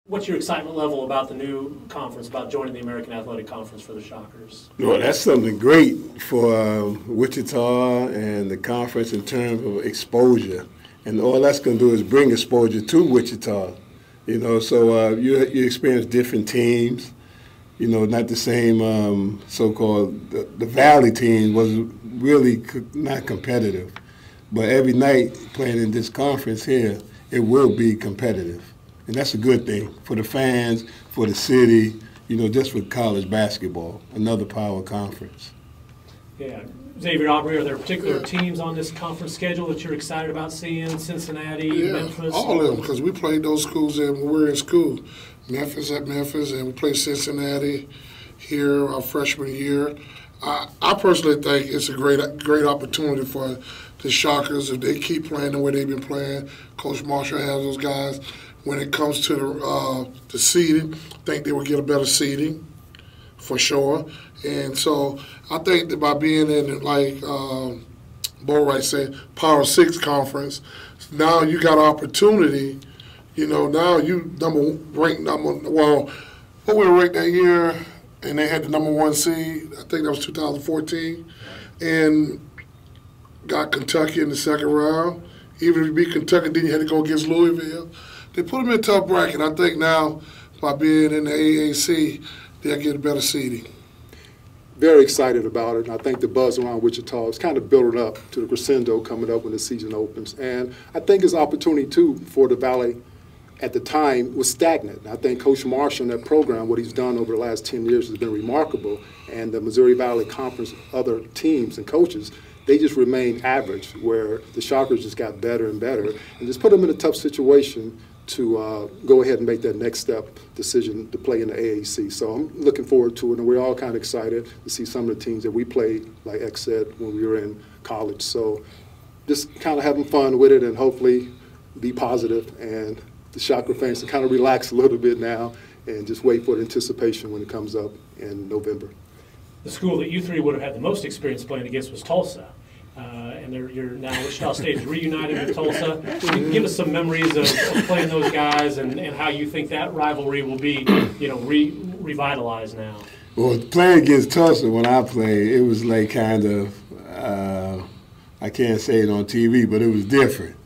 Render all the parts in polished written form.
What's your excitement level about the new conference, about joining the American Athletic Conference for the Shockers? Well, that's something great for Wichita and the conference in terms of exposure. And all that's going to do is bring exposure to Wichita. You know, so you experience different teams. You know, not the same so-called the Valley team was really not competitive. But every night playing in this conference here, it will be competitive. And that's a good thing for the fans, for the city, you know, just for college basketball, another power conference. Yeah. Xavier, Aubrey, are there particular teams on this conference schedule that you're excited about seeing? Cincinnati, Memphis? All of them, because we played those schools when we were in school. Memphis at Memphis, and we played Cincinnati here our freshman year. I personally think it's a great opportunity for the Shockers if they keep playing the way they've been playing. Coach Marshall has those guys. When it comes to the seeding, I think they will get a better seeding for sure. And so I think that by being in, like Bo Wright said, Power 6 conference, now you got an opportunity. You know, now you ranked number, well, what we were ranked that year, and they had the number 1 seed. I think that was 2014. And got Kentucky in the second round. Even if you beat Kentucky, then you had to go against Louisville. They put them in a tough bracket. I think now, by being in the AAC, they'll get a better seeding. Very excited about it. And I think the buzz around Wichita is kind of building up to the crescendo coming up when the season opens. And I think it's an opportunity, too, for the Valley at the time was stagnant. I think Coach Marshall and that program, what he's done over the last 10 years has been remarkable. And the Missouri Valley Conference, other teams and coaches, they just remained average, where the Shockers just got better and better. And just put them in a tough situation to go ahead and make that next step decision to play in the AAC. So I'm looking forward to it, and we're all kind of excited to see some of the teams that we played, like X said, when we were in college. So just kind of having fun with it and hopefully be positive, and the Shocker fans to kind of relax a little bit now and just wait for the anticipation when it comes up in November. The school that you three would have had the most experience playing against was Tulsa. And you're now Wichita State is reunited with Tulsa. Can you give us some memories of playing those guys and how you think that rivalry will be, you know, revitalized now? Well, playing against Tulsa when I played, it was like kind of, I can't say it on TV, but it was different.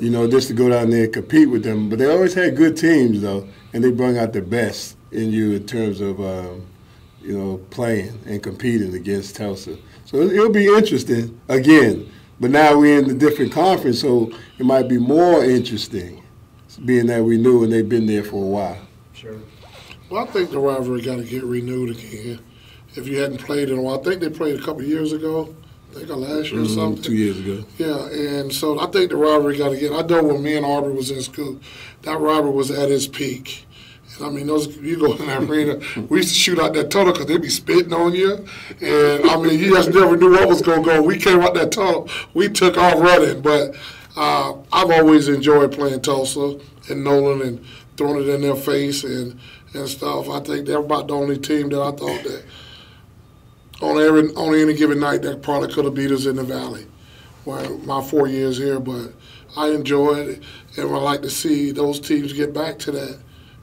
You know, just to go down there and compete with them. But they always had good teams, though, and they bring out the best in you in terms of, you know, playing and competing against Tulsa. So it'll be interesting again. But now we're in a different conference, so it might be more interesting, being that we knew and they've been there for a while. Sure. Well, I think the rivalry got to get renewed again. If you hadn't played in a while, I think they played a couple of years ago. I think last year or something. 2 years ago. Yeah, and so I think the rivalry got to get. I know when me and Aubrey was in school, that rivalry was at its peak. I mean, you go in that arena, we used to shoot out that tunnel because they'd be spitting on you. And, I mean, you just never knew what was going to go. We came out that tunnel, we took off running. But I've always enjoyed playing Tulsa and Nolan and throwing it in their face and stuff. I think they're about the only team that I thought that on any given night that probably could have beat us in the Valley. Well, my 4 years here, but I enjoyed it, and I like to see those teams get back to that.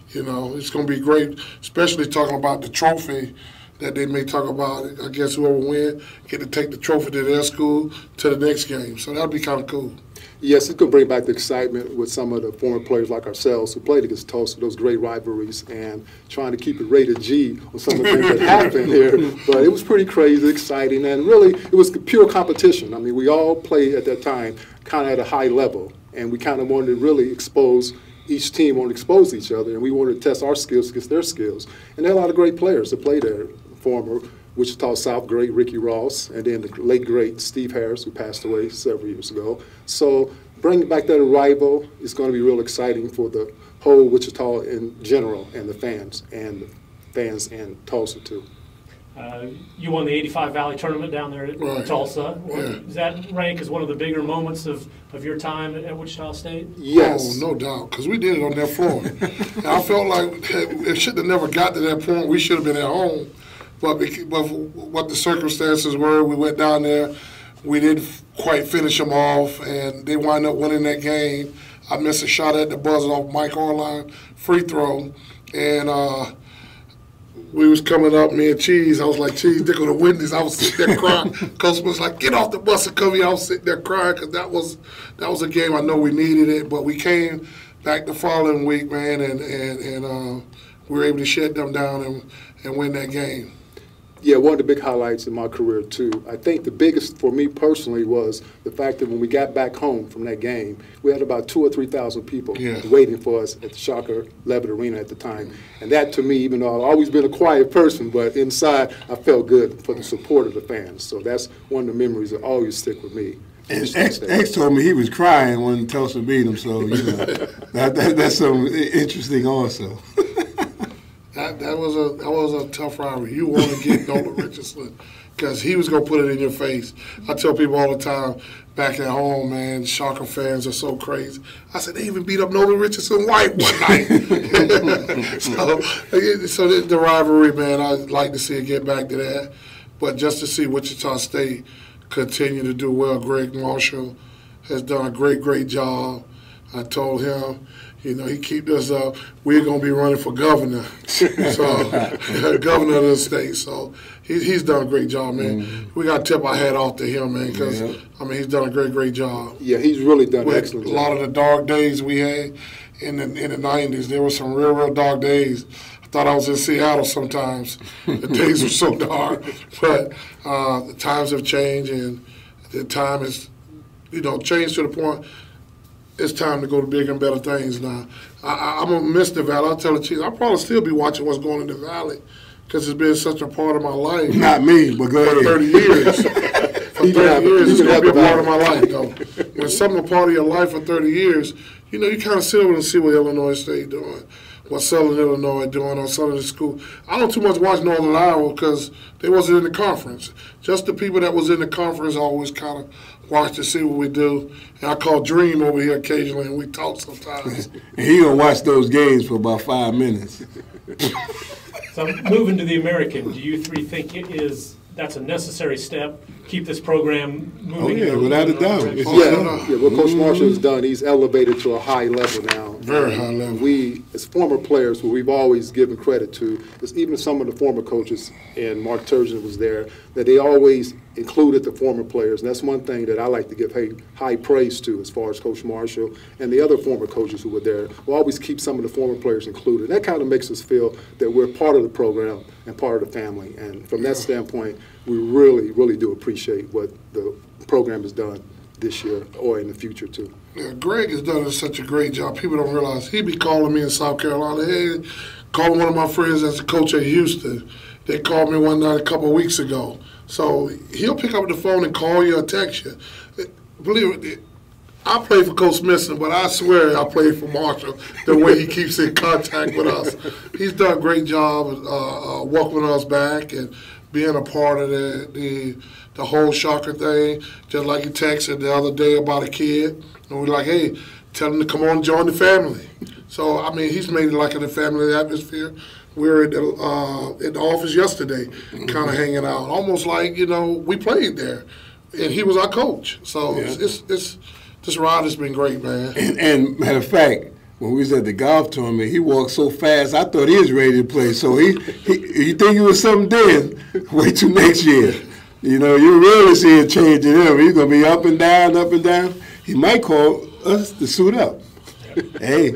You know, it's going to be great, especially talking about the trophy that they may talk about. I guess whoever wins get to take the trophy to their school to the next game. So that'll be kind of cool. Yes, it's going to bring back the excitement with some of the former players like ourselves who played against Tulsa, those great rivalries, and trying to keep it rated G on some of the things that happened here. But it was pretty crazy, exciting, and really it was pure competition. I mean, we all played at that time kind of at a high level, and we kind of wanted to really expose each team wanted to expose each other, and we wanted to test our skills against their skills. And there are a lot of great players that played there. Former Wichita South great Ricky Ross, and then the late great Steve Harris, who passed away several years ago. So bringing back that rival is going to be real exciting for the whole Wichita in general, and the fans in Tulsa too. You won the '85 Valley Tournament down there at Tulsa. Does that rank as one of the bigger moments of your time at Wichita State? Yes. Oh, no doubt, because we did it on that floor. I felt like it should have never got to that point. We should have been at home. But what the circumstances were, we went down there. We didn't quite finish them off, and they wound up winning that game. I missed a shot at the buzzer off Mike Orline free throw, and we was coming up, me and Cheese. I was like, Cheese, dick on the Wendy's. I was sitting there crying. Coach was like, get off the bus and come here. I was sitting there crying because that was a game I know we needed it, but we came back the following week, man, and we were able to shut them down and win that game. Yeah, one of the big highlights in my career, too. I think the biggest for me personally was the fact that when we got back home from that game, we had about 2,000 or 3,000 people waiting for us at the Shocker Levitt Arena at the time. And that, to me, even though I've always been a quiet person, but inside I felt good for the support of the fans. So that's one of the memories that always stick with me. And X told me he was crying when Tulsa beat him, so that's something interesting also. That was a tough rivalry. You want to get Nolan Richardson because he was going to put it in your face. I tell people all the time back at home, man, Shocker fans are so crazy. I said, they even beat up Nolan Richardson White one night. so the rivalry, man, I'd like to see it get back to that. But just to see Wichita State continue to do well, Greg Marshall has done a great job. I told him, he keep us up. We're going to be running for governor, governor of the state. So he's done a great job, man. Mm-hmm. We got to tip our hat off to him, man, because, he's done a great job. Yeah, he's really done an excellent job. A lot of the dark days we had in the 90s, there were some real dark days. I thought I was in Seattle sometimes. The days were so dark. But the times have changed, and the time has, changed to the point it's time to go to bigger and better things now. I'm going to miss the Valley. I'll tell the Chiefs, I'll probably still be watching what's going on in the Valley because it's been such a part of my life. Not me, but go ahead. For 30 years. For 30 years, it's going to be a part of my life, though. When something a part of your life for 30 years, you kind of sit over and see what Illinois State doing, what Southern Illinois doing, or Southern School. I don't too much watch Northern Iowa because they wasn't in the conference. Just the people that was in the conference always kind of watch to see what we do. And I call Dream over here occasionally, and we talk sometimes. And he gonna watch those games for about 5 minutes. So moving to the American, do you three think that's a necessary step? Keep this program moving? Oh, yeah, without a doubt. What Coach Marshall has done, he's elevated to a high level now. Very high level. We, as former players, who we've always given credit to, is even some of the former coaches, and Mark Turgeon was there, that they always included the former players. And that's one thing that I like to give high praise to as far as Coach Marshall and the other former coaches who were there. We'll always keep some of the former players included. And that kind of makes us feel that we're part of the program and part of the family. And from that standpoint, we really do appreciate what the program has done this year or in the future, too. Yeah, Greg has done such a great job. People don't realize he be calling me in South Carolina. Hey, calling one of my friends that's a coach at Houston. They called me one night a couple of weeks ago. So he'll pick up the phone and call you or text you. Believe it, I play for Coach Smithson, but I swear I play for Marshall the way he keeps in contact with us. He's done a great job welcoming us back and being a part of the whole Shocker thing. Just like he texted the other day about a kid. And we're like, hey, tell him to come on and join the family. So, he's made it like in a family atmosphere. We were at the office yesterday kind of hanging out, almost like, we played there. And he was our coach. So this ride has been great, man. And matter of fact, when we was at the golf tournament, he walked so fast, I thought he was ready to play. So he think he was something then. Wait till next year. You really see a change in him. He's going to be up and down, up and down. He might call us to suit up. Hey.